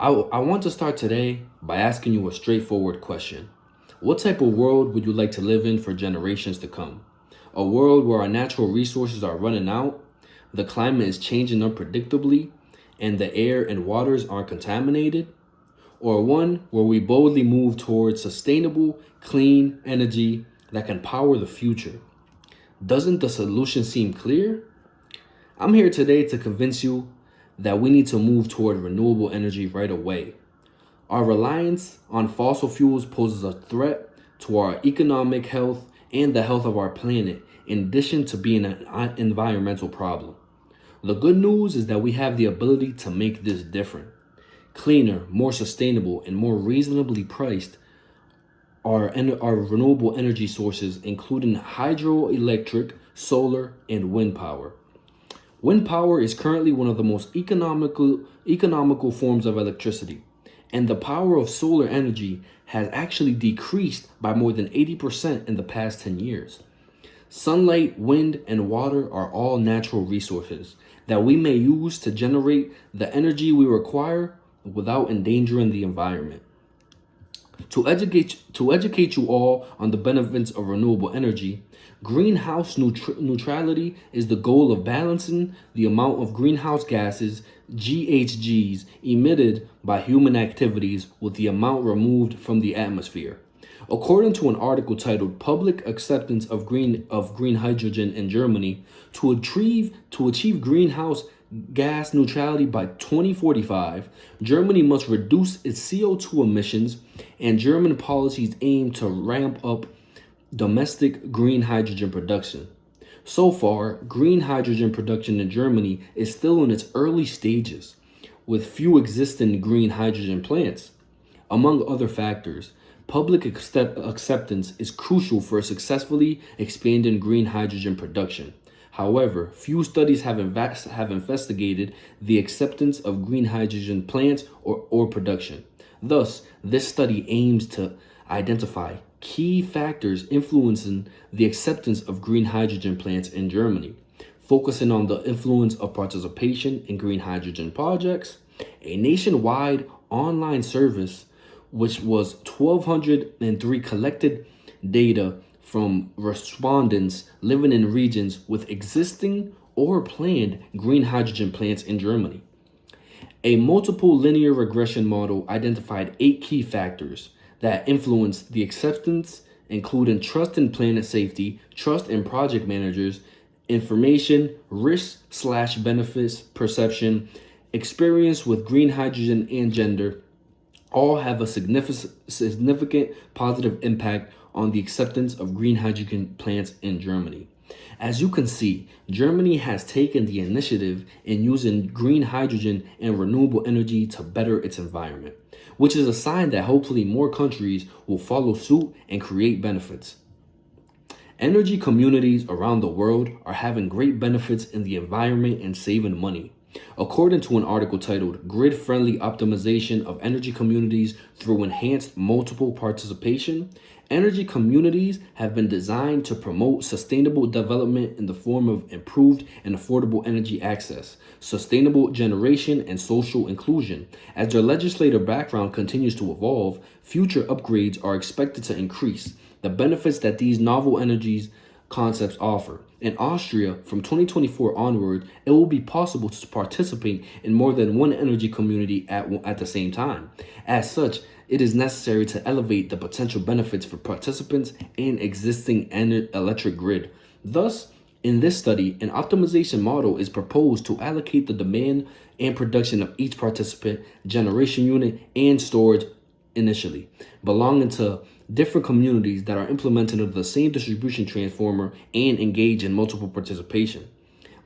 I want to start today by asking you a straightforward question. What type of world would you like to live in for generations to come? A world where our natural resources are running out, the climate is changing unpredictably, and the air and waters are contaminated? Or one where we boldly move towards sustainable, clean energy that can power the future? Doesn't the solution seem clear? I'm here today to convince you that we need to move toward renewable energy right away. Our reliance on fossil fuels poses a threat to our economic health and the health of our planet, in addition to being an environmental problem. The good news is that we have the ability to make this different. Cleaner, more sustainable, and more reasonably priced are our renewable energy sources, including hydroelectric, solar, and wind power. Wind power is currently one of the most economical forms of electricity, and the power of solar energy has actually decreased by more than 80% in the past 10 years. Sunlight, wind, and water are all natural resources that we may use to generate the energy we require without endangering the environment. To educate you all on the benefits of renewable energy, greenhouse neutrality is the goal of balancing the amount of greenhouse gases, GHGs, emitted by human activities with the amount removed from the atmosphere. According to an article titled Public Acceptance of Green Hydrogen in Germany, to achieve greenhouse gas neutrality by 2045, Germany must reduce its CO2 emissions, and German policies aim to ramp up domestic green hydrogen production. So far, green hydrogen production in Germany is still in its early stages, with few existing green hydrogen plants. Among other factors, public acceptance is crucial for successfully expanding green hydrogen production. However, few studies have investigated the acceptance of green hydrogen plants or production. Thus, this study aims to identify key factors influencing the acceptance of green hydrogen plants in Germany, focusing on the influence of participation in green hydrogen projects. A nationwide online service, which was 1,203 collected data from respondents living in regions with existing or planned green hydrogen plants in Germany. A multiple linear regression model identified 8 key factors that influenced the acceptance, including trust in planet safety, trust in project managers, information, risk/benefits, perception, experience with green hydrogen, and gender. All have a significant positive impact on the acceptance of green hydrogen plants in Germany. As you can see, Germany has taken the initiative in using green hydrogen and renewable energy to better its environment, which is a sign that hopefully more countries will follow suit and create benefits. Energy communities around the world are having great benefits in the environment and saving money. According to an article titled Grid-Friendly Optimization of Energy Communities Through Enhanced Multiple Participation, energy communities have been designed to promote sustainable development in the form of improved and affordable energy access, sustainable generation, and social inclusion. As their legislative background continues to evolve, future upgrades are expected to increase the benefits that these novel energies concepts offer. In Austria, from 2024 onward, it will be possible to participate in more than one energy community at the same time. As such, it is necessary to elevate the potential benefits for participants in existing electric grid. Thus, in this study, an optimization model is proposed to allocate the demand and production of each participant, generation unit, and storage initially, belonging to different communities that are implemented under the same distribution transformer and engage in multiple participation.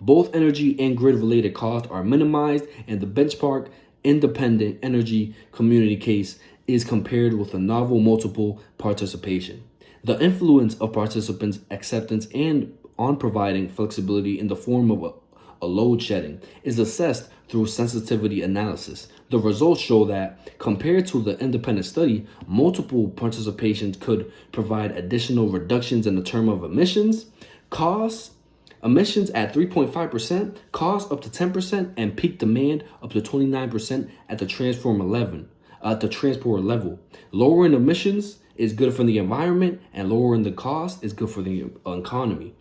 Both energy and grid-related costs are minimized, and the benchmark independent energy community case is compared with a novel multiple participation. The influence of participants' acceptance and on providing flexibility in the form of a load shedding is assessed through sensitivity analysis. The results show that, compared to the independent study, multiple participations could provide additional reductions in the term of emissions, costs, Emissions at 3.5%, cost up to 10%, and peak demand up to 29% at the transport level. Lowering emissions is good for the environment, and lowering the cost is good for the economy.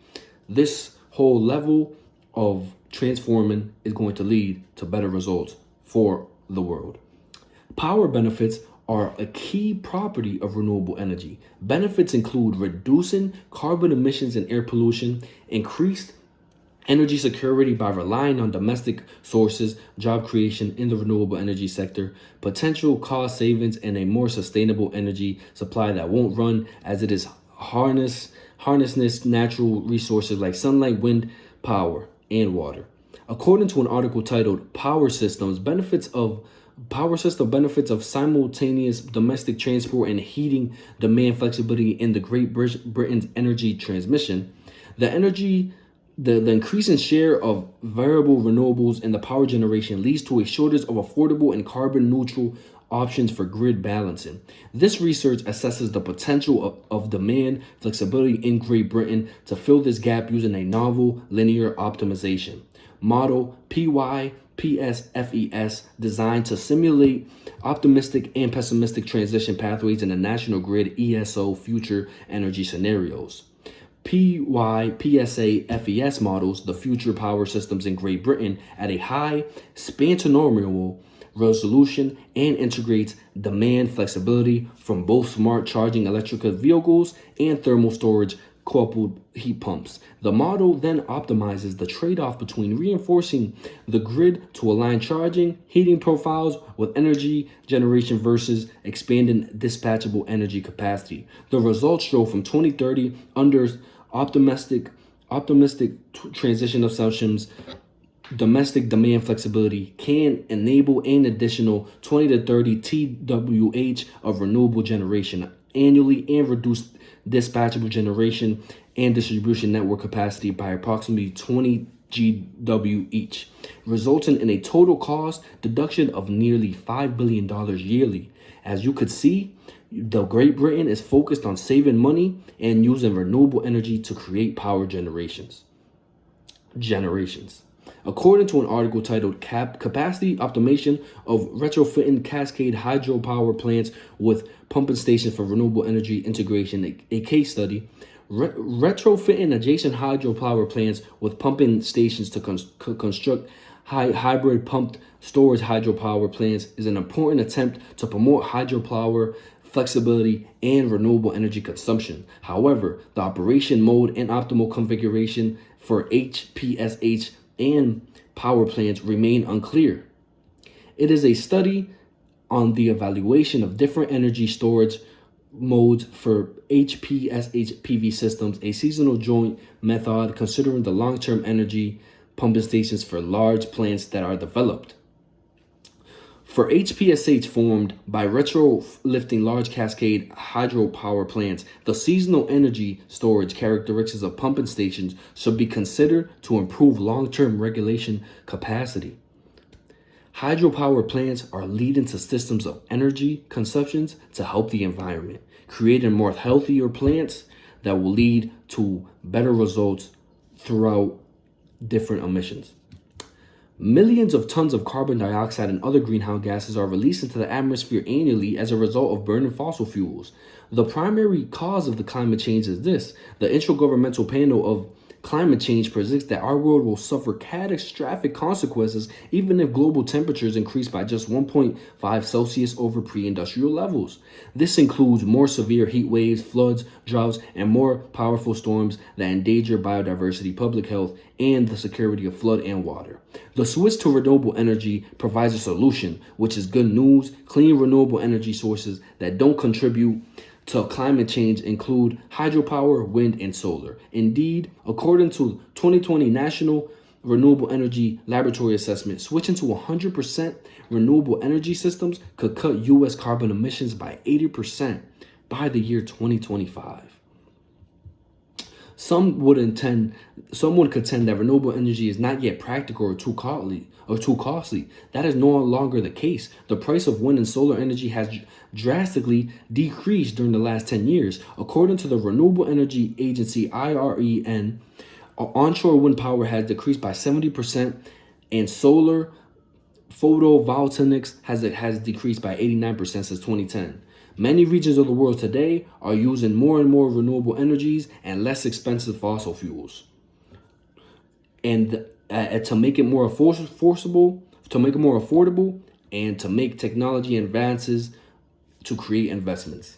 This whole level of transforming is going to lead to better results for the world. Power benefits are a key property of renewable energy. Benefits include reducing carbon emissions and air pollution, increased energy security by relying on domestic sources, job creation in the renewable energy sector, potential cost savings, and a more sustainable energy supply that won't run as it is harness natural resources like sunlight, wind power, and water. According to an article titled Power System Benefits of Simultaneous Domestic Transport and Heating Demand Flexibility in the Great Britain's Energy Transmission, the increasing share of variable renewables in the power generation leads to a shortage of affordable and carbon neutral options for grid balancing. This research assesses the potential of demand flexibility in Great Britain to fill this gap using a novel linear optimization model, PSFES, designed to simulate optimistic and pessimistic transition pathways in the national grid ESO future energy scenarios. PSAFES models the future power systems in Great Britain at a high span-to-normal resolution and integrates demand flexibility from both smart charging electric vehicles and thermal storage coupled heat pumps. The model then optimizes the trade-off between reinforcing the grid to align charging, heating profiles with energy generation versus expanding dispatchable energy capacity. The results show from 2030 under optimistic transition assumptions, domestic demand flexibility can enable an additional 20 to 30 TWh of renewable generation annually and reduce dispatchable generation and distribution network capacity by approximately 20 GW each, resulting in a total cost deduction of nearly $5 billion yearly. As you could see, the Great Britain is focused on saving money and using renewable energy to create power generations. According to an article titled Capacity Optimization of Retrofitting Cascade Hydropower Plants with Pumping Stations for Renewable Energy Integration, a case study, retrofitting adjacent hydropower plants with pumping stations to construct hybrid pumped storage hydropower plants is an important attempt to promote hydropower flexibility and renewable energy consumption. However, the operation mode and optimal configuration for HPSH and power plants remain unclear. It is a study on the evaluation of different energy storage modes for HPSH PV systems, a seasonal joint method considering the long-term energy pumping stations for large plants that are developed. For HPSH formed by retrofitting large cascade hydropower plants, the seasonal energy storage characteristics of pumping stations should be considered to improve long-term regulation capacity. Hydropower plants are leading to systems of energy consumptions to help the environment, creating more healthier plants that will lead to better results throughout different emissions. Millions of tons of carbon dioxide and other greenhouse gases are released into the atmosphere annually as a result of burning fossil fuels. The primary cause of the climate change is this. The Intergovernmental Panel of Climate Change predicts that our world will suffer catastrophic consequences even if global temperatures increase by just 1.5 Celsius over pre-industrial levels. This includes more severe heat waves, floods, droughts, and more powerful storms that endanger biodiversity, public health, and the security of flood and water. The switch to renewable energy provides a solution, which is good news. Clean renewable energy sources that don't contribute to climate change include hydropower, wind, and solar. Indeed, according to 2020 National Renewable Energy Laboratory Assessment, switching to 100% renewable energy systems could cut U.S. carbon emissions by 80% by the year 2025. Some would contend that renewable energy is not yet practical or too costly. That is no longer the case. The price of wind and solar energy has drastically decreased during the last 10 years. According to the Renewable Energy Agency, IREN, Onshore wind power has decreased by 70%, and solar photovoltaics has decreased by 89% since 2010. Many regions of the world today are using more and more renewable energies and less expensive fossil fuels. And to make it more affordable, and to make technology advances to create investments.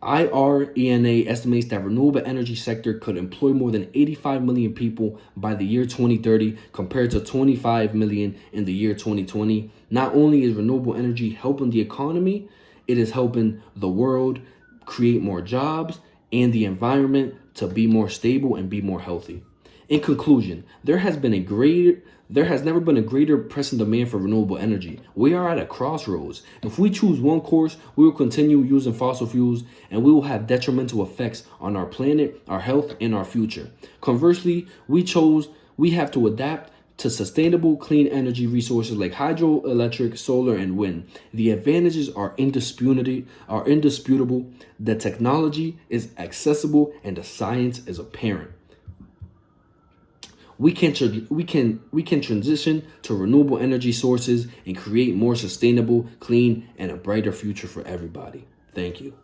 IRENA estimates that renewable energy sector could employ more than 85 million people by the year 2030 compared to 25 million in the year 2020. Not only is renewable energy helping the economy, it is helping the world create more jobs and the environment to be more stable and be more healthy. In conclusion, there has never been a greater pressing demand for renewable energy. We are at a crossroads. If we choose one course, we will continue using fossil fuels and we will have detrimental effects on our planet, our health, and our future. Conversely, we have to adapt to sustainable clean energy resources like hydroelectric, solar, and wind. The advantages are indisputable. The technology is accessible and the science is apparent. We can transition to renewable energy sources and create more sustainable, clean, and a brighter future for everybody. Thank you.